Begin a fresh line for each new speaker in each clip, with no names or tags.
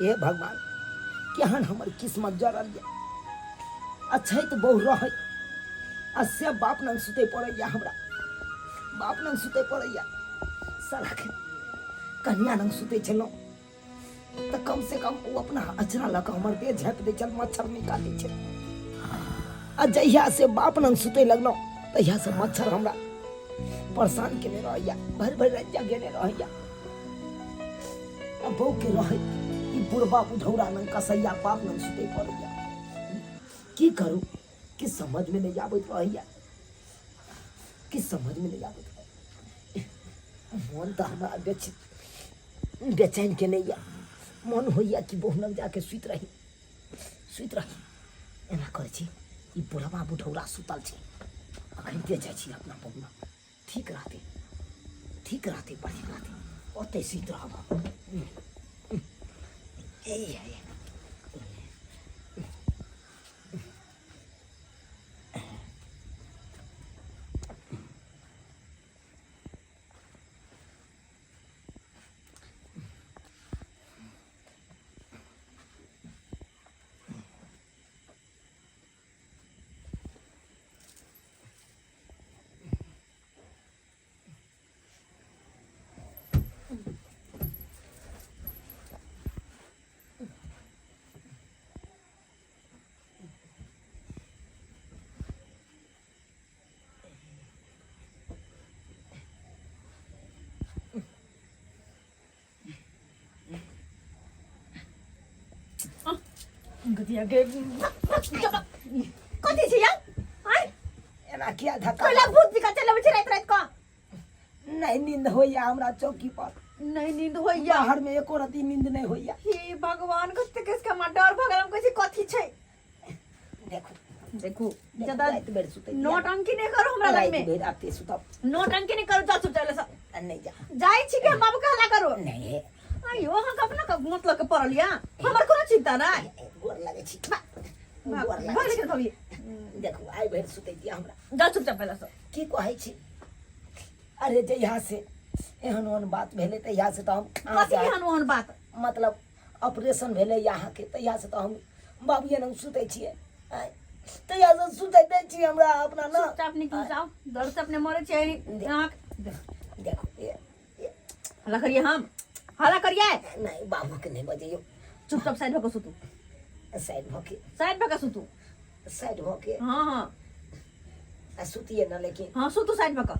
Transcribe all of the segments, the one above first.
हे भगवान केहन हमर किस्मत जरल ये। अच्छा तो बहु रह से बाप नंग सुते पड़ैया हमरा बाप नंग सुते पड़ैया साला के कन्या नंग सुते छलौ तो कम से कम वो अपना अचरा लगा हमर देह झाँप दे चल मच्छर निकाले छे। आ जहिया से बाप नंग सुते लगलो तहिया से मच्छर हमरा परेशान केने रहैया भर भर रात जागेने रहैया। अब बहु के रहे ई बुढ़बा बुढ़ौरा नंग कसैया बाप नंग सुते पड़ैया की करूं कि समझ में नहीं आवत रहैया कि समझ में नहीं आवत मन तो हमारा बेचैन के नहीं मन होइया कि बहु नंग जाके सुत रही एना करे छी ई बुढ़बा बुढ़ौरा सुतल छे अखन दे जाय छी अपना बहु ठीक रहते बढ़िया रहते ओते सुत रहब।
गतिया के कथि छै यार आय
एना किया धक्का
कला भूत दिखा चले बचे रात को
नहीं नींद होइया हमरा चौकी पर
नहीं नींद होइया
बाहर में एको रती नींद नहीं होइया।
हे भगवान कते किसका मार डर भगवान कथि कथि छै देखो ज्यादा
बेर सुते
नौटंकी नहीं करो हमरा लग में
बेर आते सुतब
नौटंकी नहीं करो जा चले सब
नहीं जा
जाई छी के बाबू कहला करो
नहीं है
आयो हम अपना का मतलब के पड़लिया हमर कोनो चिंता ना
गोर लागे छी
भाग के कभी
देखो आई बेर सुते दिया हमरा
जा चुपचाप पहले सब
की कहै छी अरे जे यहाँ से एहन ओहन बात भेले त यहाँ से तो हम
कथि एहन ओहन बात
मतलब ऑपरेशन भेले यहाँ के त यहाँ से तो हम बाबूए नंग सुते छिए त यहाँ से सुते दे छी हमरा अपना ना
चुपचाप निकल जाओ डर से अपने मरे छै आंख
देखो ये
हला करिए हम हला करिए
नहीं बाबू के नहीं बजियो
चुपचाप साइड भको सुतू
साइड भके
साइड भके
हां
हां
सुतिए ना लेकिन
हां सुतू साइड भको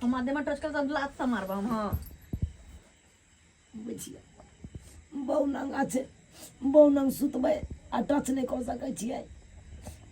हम आधे में टच कर सब लात से मारबा हम हां
बुझिया बहु नंग আছে बहु नंग सुतबे आ टच नहीं कर सकै छियै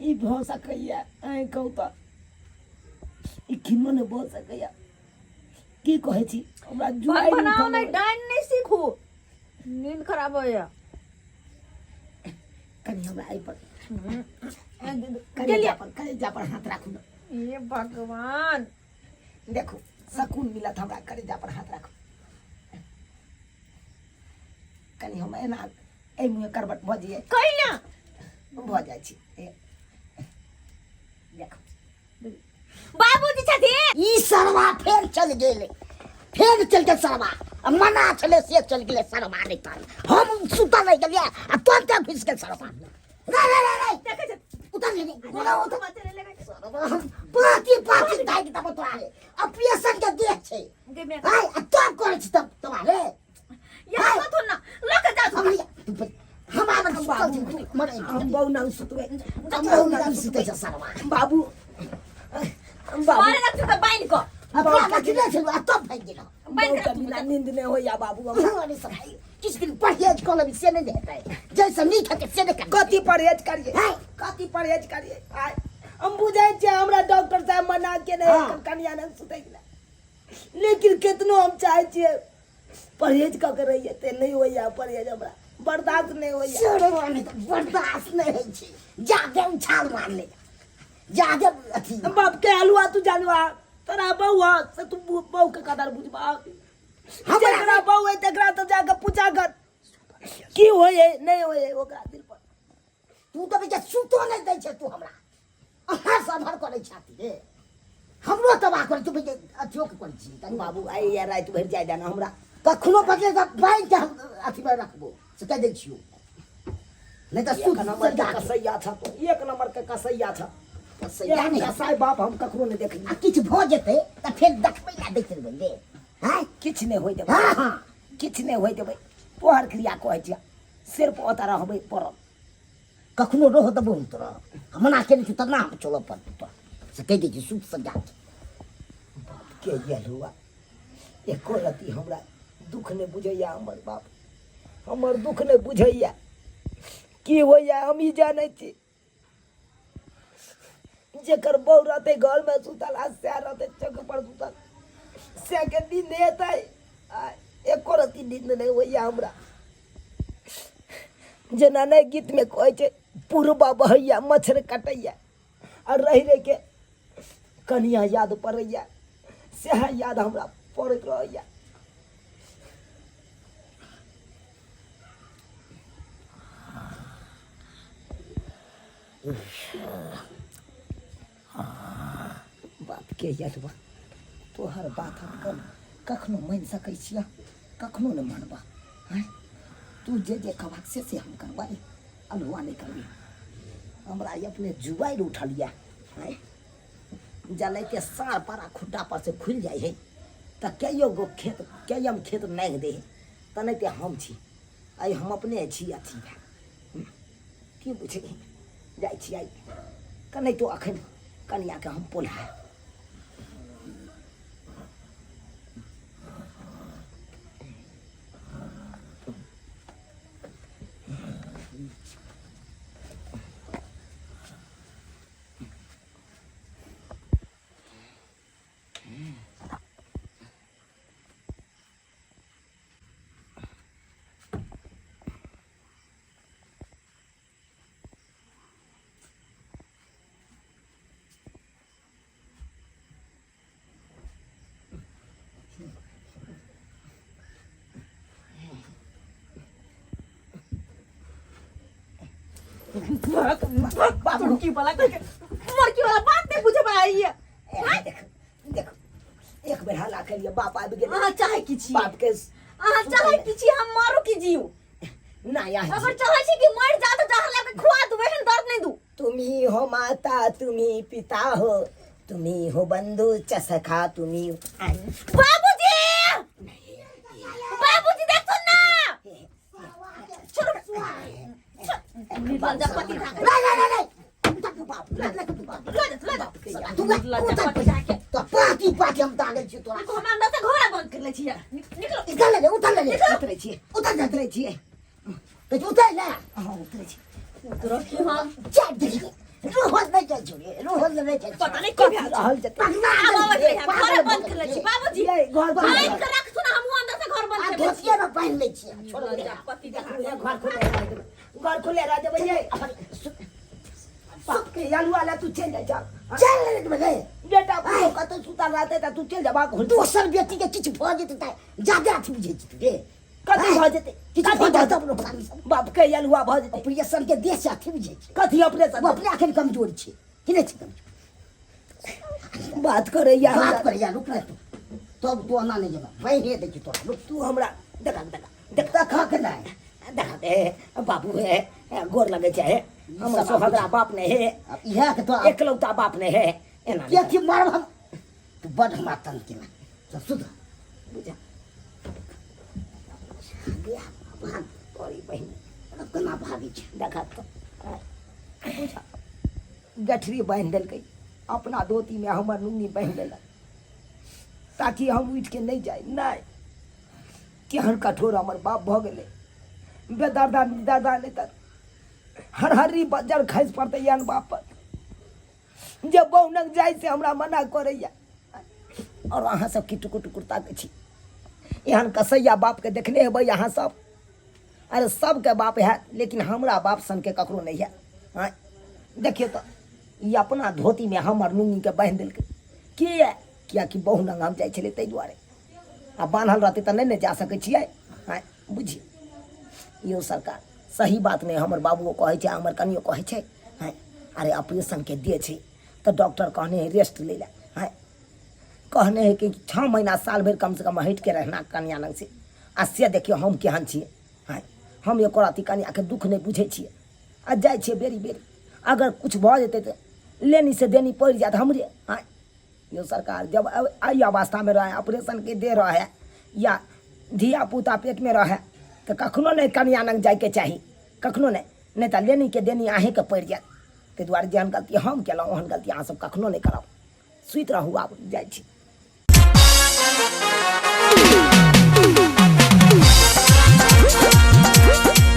ई भ सकैया ऐ कहू त ई किनो नहीं भ सकैया की कहै छी हमरा जुआई
बनाओ नहीं डाइन नहीं सीखू नींद खराब होया
कनी हमरा आई पर कलेजा पर हाथ राखू न
ये भगवान
देखो सकून मिलत हमरा कलेजा पर हाथ राखू कनी हम एना ए मुँह करबट भ जाइए
कहिया
भ जाइ छी देखो
बाबूजी छथि
ई सरवा फेर चल गेले सरवा मना चले से चल गेले सरवा नहीं ताल हम सुता नहीं गेलिए आ तुरंत घुस गेल सरवा नहीं
देखे छ
उतर ले गोला उतर
चले लगे
सरवा पाती दाई के तब तोरे ऑपरेशन के देख छै हाय तब करे छ तब तुम्हारे
या कथु न लक जा
हम आवन मरे हम बहु नंग सुतवे हम बहु नंग सुते छ सरवा बाबू
मारे रख त बाइन को
अब क्या किला चलो तब भाग गेलो बिना नींद नहीं होया बाबू हम किस दिन परहेज कर ले से नहीं देता है जैसे नहीं खाते से नहीं कति परहेज करिए आय हम बुझाई छे हमरा डॉक्टर साहब मना के नहीं कन्या न सुते गेला लेकिन कितनो हम चाहे छे परहेज क के रहिए ते नहीं होया परहेज हमरा बर्दाश्त नहीं होया छोड़वाने तो बर्दाश्त नहीं है छे जाके उछाल मार ले जाके अथी बाप के हलवा तू जानवा तोरा बउआ से तू बहू के कदर बुझबा हमरा बहू है तकरा तो जाके पूछा कर की होए नहीं होए ओकरा दिल पर तू तो बेटा सुतो नहीं दै छे तू हमरा हर सभर करे छाती रे हमरो तबाह कर तू बेटा अथियो के कर छी तनी बाबू आई या रात भर जाय जाना हमरा कखनो बदले त बाइन के अथी में रखबो से कह दै छियो नहीं तो
एक नंबर के कसैया था तो एक नंबर के कसैया था
कसैया नहीं
कसाई बाप हम ककरो नहीं देखली
आ किछ भ जेतै त फेर देखबै ना देख लेबै हैं
किछ नहीं होय देबै
हां हां
किछ नहीं होय देबै तोहर क्रिया कहै छिया सिर पर ओता रहबै पड़ल
कखनो रहो त बहुत रह मना केने छु तना हम चलो पर से कह दै छी सुख सजा
के गेल हुआ एको रति हमरा दुख नहीं बुझैया हमर बाप हमर दुख नहीं बुझैया की होइया हम ही जानै छी जेकर बहू रहते घर में सुतल आ से रहते चौक पर सुतल से के नींद एतै एको रति नींद नहीं होइया हमरा जेना नहीं गीत में कहै छै पूर्वा बहैया मच्छर कटैया और रहि रहि के कनिया याद पड़ैया सएह याद हमरा पड़ैत रहैया बाप के याद बा तोहर बात हम कखनो मान सकै छियै कखनो नहीं मानबा हैं तू जे जे कहबा से हम करबाई अलहुआ नहीं करबी हमरा अपने जुबाइर उठलिया हैं जले के सार पारा खुट्टा पर से खुल जाए है तो कईयो गो खेत कईयम खेत नागि दे तो नहीं तो हम छी आई हम अपने छी अथी की बुझे जाइ छी आई कनै तो अखन कनिया के हम पोल्हा
मुर्गी वाला बात नहीं बुझे पाई है
देख देख एक बेर हल्ला के लिए बाप आबि गेल
अहाँ चाहे की छी
बाप के
अहाँ चाहे की छी हम मारो की जीव
ना यहाँ
अगर चाहे छी कि मर जा तो जहर लेके खुआ दू एहन दर्द नहीं दू
तुम्ही हो माता तुम्ही पिता हो तुम्ही हो बंधु चसखा तुम्ही
बाबूजी बाबूजी देखो ना चलो लज्जापति
नहीं तो पार्टी पार्टी हम ताले छी तोरा
हम अंदर से घोड़ा बंद कर ले छी निकलो
उतर ले
उतरे छिए
उतर छिए तो उतर ले
हां उतरे छिए
उतरो कि हम
चाट देखिए रोहन नहीं चल छोड़िए रोहन नहीं चल
पता नहीं क्या
रहल जते
घर बंद कर ले छी बाबूजी
घर बंद
आइन के रख सुना हम अंदर से घर बंद कर ले छी
धोतिया में पहन ले छी छोड़ दे
लज्जापति
घर खुले रह देबै ये सबके यालू वाला तू चल जा
चल ले बले
बेटा को कत सुता रहते त तू चल जाबा घर
दोसर बेटी के किछ भ जेते त ज्यादा अथी बुझे छी रे
कथी भ जेते
किछ भ जेते अपनो
बाप के यालुआ भ जेते
ऑपरेशन के देह से अथी बुझे छी
कथी ऑपरेशन
वो अपने आखिर कमजोर छी कि नहीं छी कमजोर
बात करे या
बात पर या रुक ले तब तो आना नहीं जबा वही हे देखी तो रुक
तू हमरा देखता
खा के नहीं
देखा दे बाबू है गोर लगे छै हमर सोहदरा बाप ने है
अब यह के तो
एकलौता बाप ने है एना
ये की मार हम तो बड़ मातन के ना सब सुध
बुझा
गया भगवान
तोरी बहिन
अब कना भागी छ
देखा तो बुझा गठरी बांध देलकै अपना धोती में हमर नुन्नी बांध देलक ताकि हम उठ के नहीं जाए नहीं केहन कठोर हमर बाप भ गेलै बेदर्दा दादा नहीं तर हरहरी बजर खसि पड़तै यान बाप पर जब बहू नग जाइ से हमरा मना करैया और अहाँ सब की टुकुर टुकुर ताकै छी एहन कसैया बाप के देखने हेबै अहाँ सब अरे सबके बाप है लेकिन हमरा बाप सन के ककरो नहीं है हाँ देखिए तो ये अपना धोती में हमर नुंगी के बांध देलकै कियाकि बहू नग हम जाइ छलै ताहि दुआरे आ बान्हल रहतै तऽ नहीं जा सकै छियै हाँ बुझिए यो सरकार सही बात नहीं हमर बाबुओ कहै छै हमर कनियो कहै छै हाँ अरे ऑपरेशन के दे छै तो डॉक्टर कहने है रेस्ट ले ला हाँ कहने है कि 6 महीना साल भर कम से कम हट के रहना कन्या लग से आ से देखियो हम केहन छियै। हाँ हम एको रत्ती कनियाके दुख नहीं बुझै छियै आ जाइ छियै बेरी बेरी अगर कुछ भऽ जेतै तऽ लेनी से देनी पड़ि जायत हमरे। हाँ यो सरकार जब एहि अवस्थामे रहे ऑपरेशनके दे रहे या धिया पुता पेटमे रहे तऽ कखनो नहीं कनिया लग जाइके चाही, कखनो नहीं तऽ लेनीके देनी अहेँके पड़ि जायत। ताहि दुआरे जेहन गलती हम केलहुँ ओहन गलती अहाँ सब कखनो नहीं करब। सुति रहू आब जाइ छी।